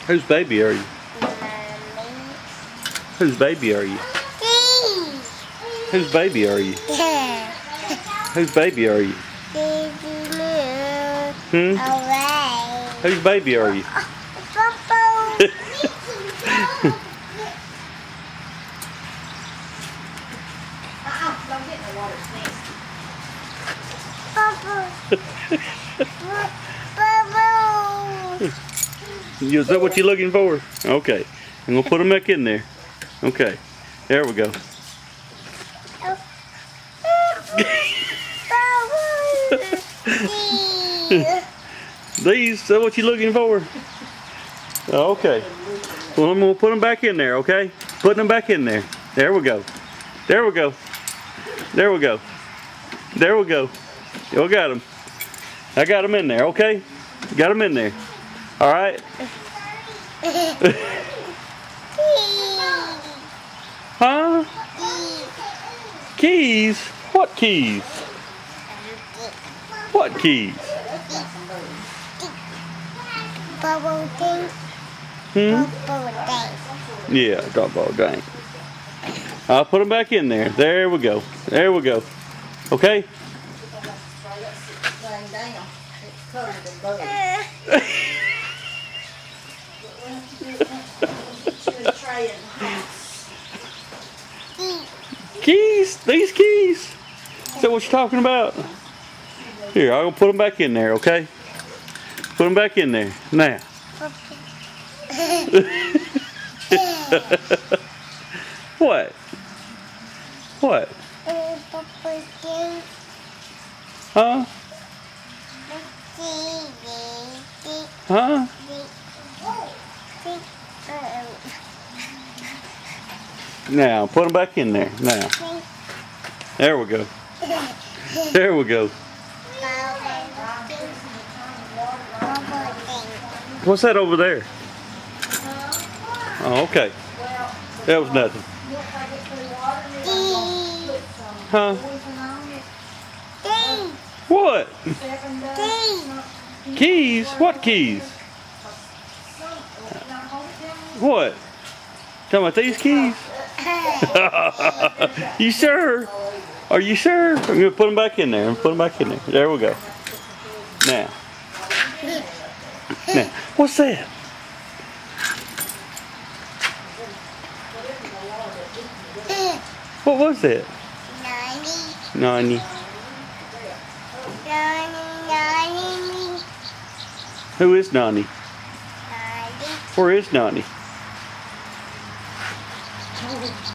Whose baby are you? Mommy. Whose baby are you? Whose baby are you? Whose baby are you? Hmm? Away. Whose baby are you? Papa. Don't get in the water, it's Papa. Papa. Is that what you're looking for? Okay. I'm going to put them back in there. Okay. There we go. These, is that what you're looking for? Okay. Well, I'm going to put them back in there, okay? Putting them back in there. There we go. There we go. There we go. There we go. I got them. I got them in there, okay? Got them in there. All right? Huh? Keys? What keys? What keys? Bubble thing. Bubble thing. Yeah, drop ball dang. I'll put them back in there. There we go. There we go. Okay? laying down. It's covered in bugs. Trae in the house. Keys? These keys? Is that what you're talking about? Here, I'm going to put them back in there, okay? Put them back in there. Now. What? What? Huh? Huh? Now, put them back in there. Now. There we go. There we go. What's that over there? Oh, okay. That was nothing. Huh? What? Keys? What keys? What? Talking about these keys? You sure? Are you sure? I'm going to put them back in there. Put them back in there. There we go. Now. Now. What's that? What was that? Nani. Who is Nani? Where is Nani?